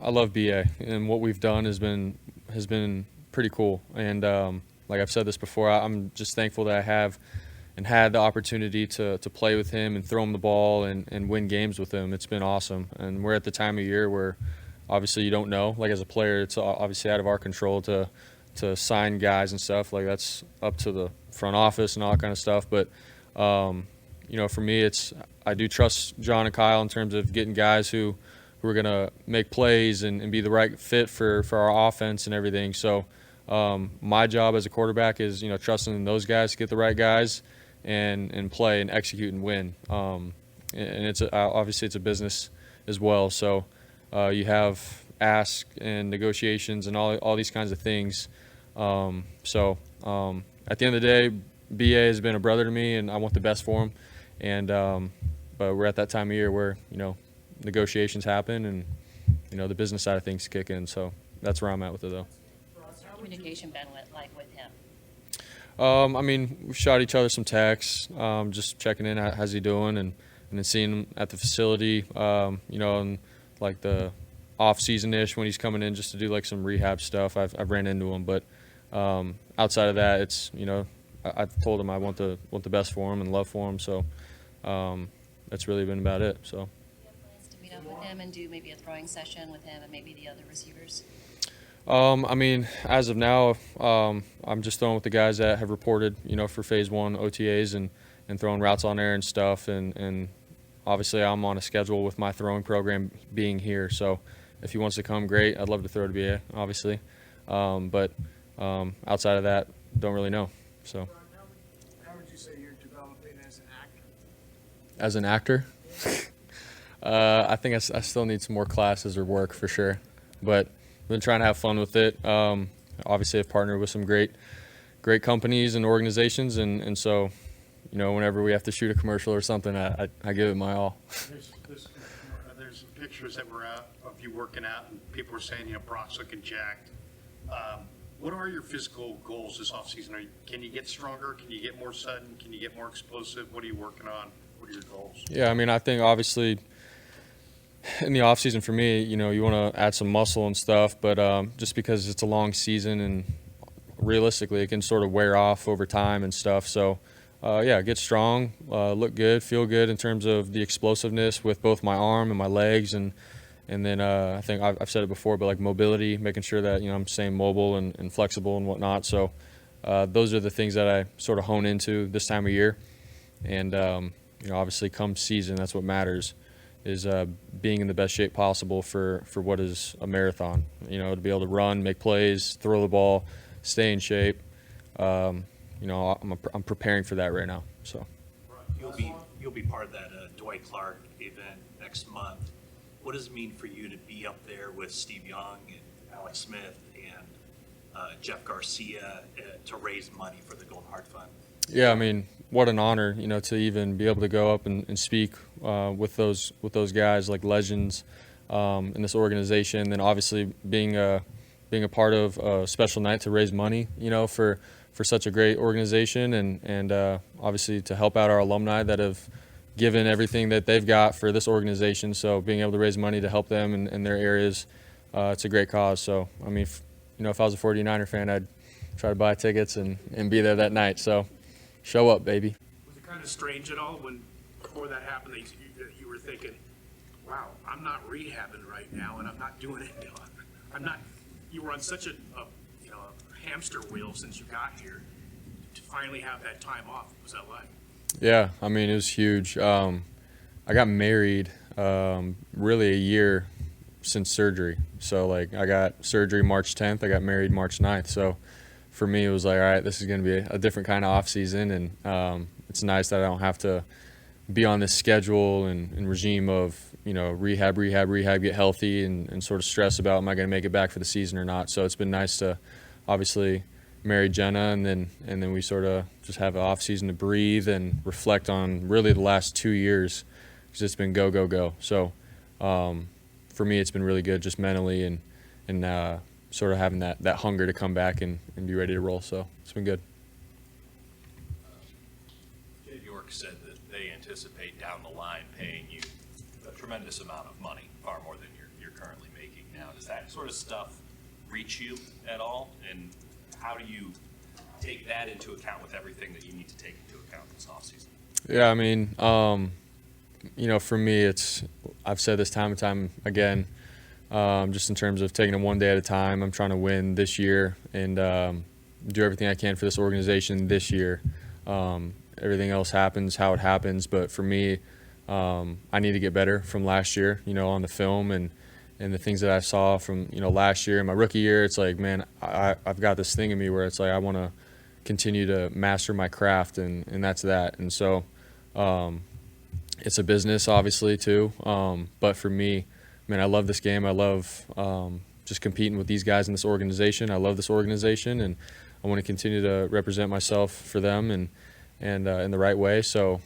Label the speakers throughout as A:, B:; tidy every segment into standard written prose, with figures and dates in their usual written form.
A: I love BA, and what we've done has been pretty cool. And like I've said this before, I'm just thankful that I have and had the opportunity to play with him and throw him the ball and win games with him. It's been awesome. And we're at the time of year where obviously you don't know. Like as a player, it's obviously out of our control to sign guys and stuff. Like that's up to the front office and all that kind of stuff. But for me, I do trust John and Kyle in terms of getting guys who are going to make plays and be the right fit for our offense and everything. So my job as a quarterback is, trusting in those guys to get the right guys and play and execute and win. And it's obviously it's a business as well. So you have ask and negotiations and all these kinds of things. So at the end of the day, BA has been a brother to me, and I want the best for him. And but we're at that time of year where negotiations happen and the business side of things kick in. So that's where I'm at with it, though.
B: What's your communication been like with him?
A: We've shot each other some texts, just checking in, how's he doing, and then seeing him at the facility, and like the off-season-ish when he's coming in just to do like some rehab stuff. I've ran into him, but outside of that, it's I've told him I want the best for him and love for him, so that's really been about it. So.
B: Do you have plans to meet up with him and do maybe a throwing session with him and maybe the other receivers?
A: As of now, I'm just throwing with the guys that have reported, for phase 1 OTAs and throwing routes on there and stuff. And obviously I'm on a schedule with my throwing program being here. So if he wants to come, great. I'd love to throw to BA, obviously. But outside of that, don't really know. So.
C: How would you say you're developing as an actor?
A: As an actor? I think I still need some more classes or work for sure. But I've been trying to have fun with it. Obviously, I've partnered with some great companies and organizations, and so, whenever we have to shoot a commercial or something, I give it my all.
D: There's pictures that were out of you working out, and people were saying, Brock's looking jacked. What are your physical goals this offseason? Can you get stronger? Can you get more sudden? Can you get more explosive? What are you working on? What are your goals?
A: Yeah, I think obviously in the offseason for me, you want to add some muscle and stuff, but just because it's a long season and realistically it can sort of wear off over time and stuff. So, get strong, look good, feel good in terms of the explosiveness with both my arm and my legs. And then I think I've said it before, but like mobility, making sure that, I'm staying mobile and flexible and whatnot. So those are the things that I sort of hone into this time of year. And, obviously come season, that's what matters, is being in the best shape possible for what is a marathon. To be able to run, make plays, throw the ball, stay in shape. I'm preparing for that right now. So
E: you'll be part of that Dwight Clark event next month. What does it mean for you to be up there with Steve Young and Alex Smith and Jeff Garcia to raise money for the Golden Heart Fund?
A: Yeah, what an honor, to even be able to go up and speak with those guys, like legends in this organization. And then obviously being a part of a special night to raise money, for such a great organization, and obviously to help out our alumni that have given everything that they've got for this organization. So being able to raise money to help them in their areas, it's a great cause. So, if I was a 49er fan, I'd try to buy tickets and be there that night. So show up, baby.
C: Was it kind of strange at all when, before that happened, you were thinking, wow, I'm not rehabbing right now, and I'm not doing it. You were on such a hamster wheel since you got here. To finally have that time off, what was that like?
A: Yeah, it was huge. I got married really a year since surgery. So, I got surgery March 10th. I got married March 9th. So, for me, it was like, all right, this is going to be a different kind of off season, and it's nice that I don't have to be on this schedule and regime of rehab, get healthy, and sort of stress about am I going to make it back for the season or not. So it's been nice to obviously marry Jenna, and then we sort of just have an off season to breathe and reflect on really the last 2 years, because it's been go. So for me, it's been really good just mentally and sort of having that hunger to come back and be ready to roll. So it's been good.
F: New York said that they anticipate down the line paying you a tremendous amount of money, far more than you're currently making now. Does that sort of stuff reach you at all? And how do you take that into account with everything that you need to take into account this offseason?
A: Yeah, I mean, for me, I've said this time and time again, just in terms of taking it one day at a time. I'm trying to win this year and do everything I can for this organization this year. Everything else happens how it happens, but for me, I need to get better from last year, on the film and the things that I saw from, last year and my rookie year. It's like, man, I've got this thing in me where it's like I want to continue to master my craft, and that's that. And so it's a business, obviously, too. But for me, man, I love this game. I love just competing with these guys in this organization. I love this organization, and I want to continue to represent myself for them and in the right way. So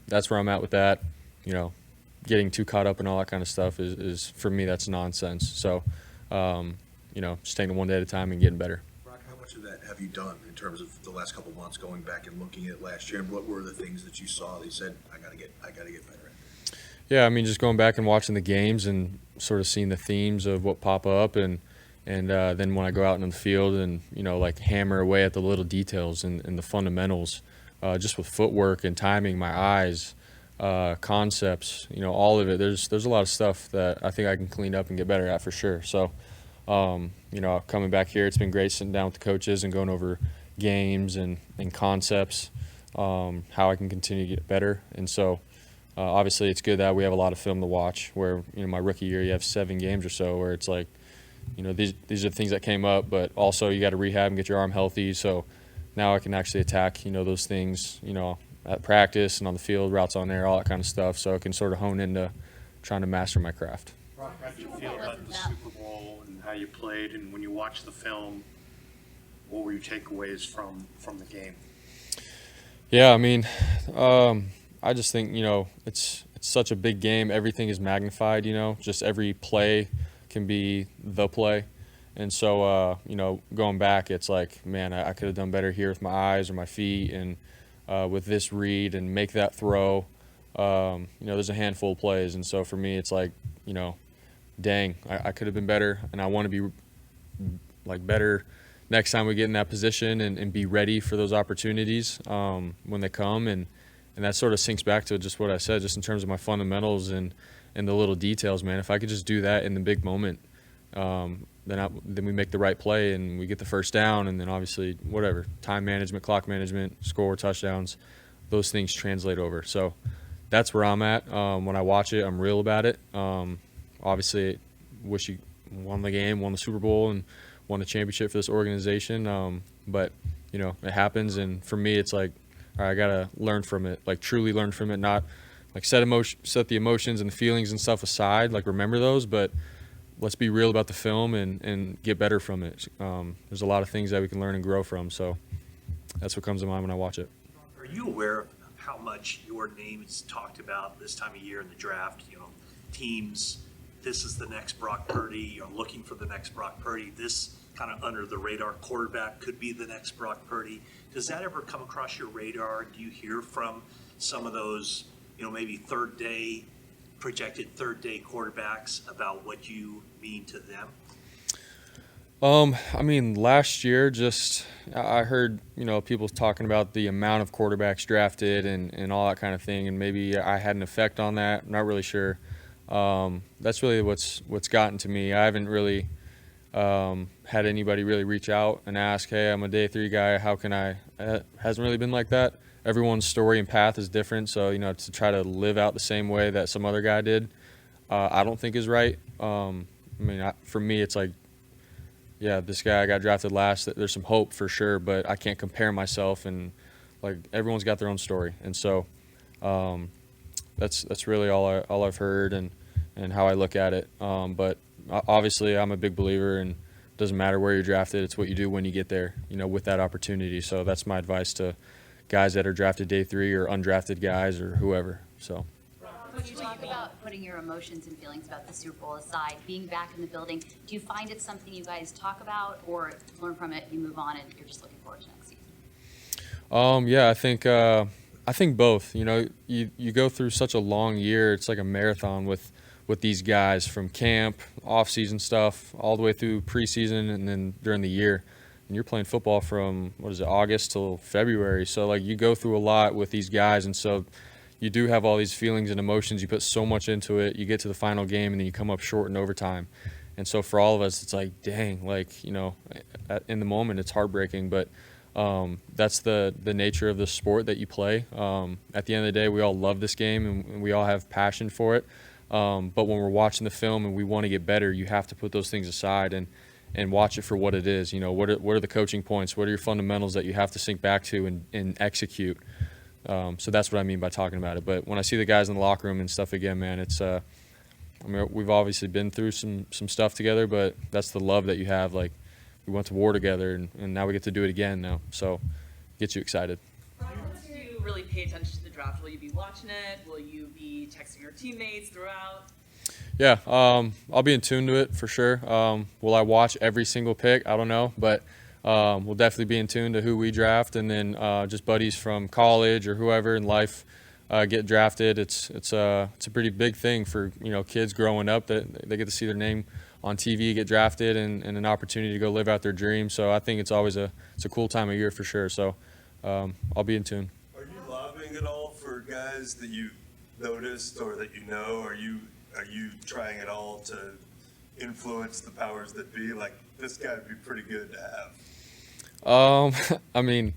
A: that's where I'm at with that. Getting too caught up in all that kind of stuff is for me, that's nonsense. So, just taking it one day at a time and getting better.
G: Brock, how much of that have you done in terms of the last couple of months, going back and looking at last year, and what were the things that you saw that you said, I gotta get better at?
A: Yeah, I mean, just going back and watching the games and sort of seeing the themes of what pop up, and then when I go out in the field and like hammer away at the little details and the fundamentals, just with footwork and timing, my eyes, concepts, all of it. There's a lot of stuff that I think I can clean up and get better at for sure. So, coming back here, it's been great sitting down with the coaches and going over games and concepts, how I can continue to get better. And so, obviously, it's good that we have a lot of film to watch. Where my rookie year, you have 7 games or so, where it's like, these are things that came up, but also you got to rehab and get your arm healthy. So now I can actually attack those things at practice and on the field, routes on air, all that kind of stuff. So I can sort of hone into trying to master my craft.
D: Brock, how did you feel about the Super Bowl and how you played, and when you watched the film, what were your takeaways from the game?
A: Yeah, I mean, I just think it's such a big game. Everything is magnified. Just every play can be the play, and so going back, it's like, man, I could have done better here with my eyes or my feet, and with this read and make that throw. There's a handful of plays, and so for me, it's like, dang, I could have been better, and I want to be better next time we get in that position and be ready for those opportunities when they come, and that sort of sinks back to just what I said, just in terms of my fundamentals and the little details, man. If I could just do that in the big moment, then we make the right play and we get the first down, and then obviously whatever, time management, clock management, score, touchdowns, those things translate over. So that's where I'm at. When I watch it, I'm real about it. Obviously, wish you won the game, won the Super Bowl, and won the championship for this organization. But it happens, and for me, it's like, all right, I gotta learn from it, truly learn from it, not set the emotions and the feelings and stuff aside, remember those, but let's be real about the film and get better from it. There's a lot of things that we can learn and grow from, so that's what comes to mind when I watch it.
E: Are you aware of how much your name is talked about this time of year in the draft? Teams, this is the next Brock Purdy, you're looking for the next Brock Purdy, this kind of under the radar quarterback could be the next Brock Purdy. Does that ever come across your radar? Do you hear from some of those, maybe projected third day quarterbacks about what you mean to them?
A: I mean, last year, I heard, people talking about the amount of quarterbacks drafted and all that kind of thing, and maybe I had an effect on that. I'm not really sure. That's really what's gotten to me. I haven't really had anybody really reach out and ask, hey, I'm a day 3 guy, how can I? It hasn't really been like that. Everyone's story and path is different, so to try to live out the same way that some other guy did, I don't think is right. For me, it's like, yeah, this guy got drafted last. There's some hope for sure, but I can't compare myself, and everyone's got their own story, and so that's really all I've heard and how I look at it. But obviously, I'm a big believer, and it doesn't matter where you're drafted. It's what you do when you get there, with that opportunity. So that's my advice to guys that are drafted day 3 or undrafted guys or whoever. So.
B: When you talk about putting your emotions and feelings about the Super Bowl aside, being back in the building, do you find it's something you guys talk about, or learn from it, you move on, and you're just looking forward to next season?
A: Yeah, I think both. You go through such a long year. It's like a marathon with with these guys from camp, off-season stuff, all the way through preseason and then during the year. And you're playing football from, August till February. So, like, you go through a lot with these guys, and so you do have all these feelings and emotions. You put so much into it. You get to the final game, and then you come up short in overtime. And so for all of us, it's like, dang, like, in the moment, it's heartbreaking. But that's the nature of the sport that you play. At the end of the day, we all love this game, and we all have passion for it. But when we're watching the film and we want to get better, you have to put those things aside and watch it for what it is. What are the coaching points? What are your fundamentals that you have to sink back to and execute? So that's what I mean by talking about it. But when I see the guys in the locker room and stuff again, man, it's we've obviously been through some stuff together, but that's the love that you have. Like, we went to war together, and now we get to do it again now. So it gets you excited.
H: How do you really pay attention to the draft? Will you be watching it? Will you be texting your teammates throughout?
A: Yeah, I'll be in tune to it for sure. Will I watch every single pick? I don't know, but we'll definitely be in tune to who we draft, and then just buddies from college or whoever in life get drafted. It's a pretty big thing for kids growing up that they get to see their name on TV get drafted and an opportunity to go live out their dream. So I think it's always it's a cool time of year for sure. So I'll be in tune.
I: Are you lobbying at all for guys that you noticed or that you know? Are you trying at all to influence the powers that be? Like, this guy would be pretty good to have.
A: I mean,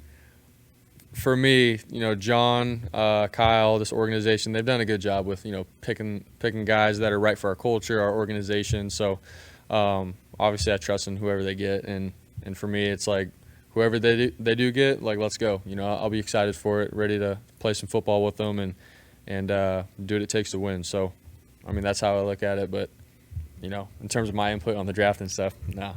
A: for me, John, Kyle, this organization, they've done a good job with, picking guys that are right for our culture, our organization. So obviously I trust in whoever they get. And for me, it's like whoever they do get, like, let's go. I'll be excited for it, ready to play some football with them and do what it takes to win. So, I mean, that's how I look at it. But, in terms of my input on the draft and stuff, nah.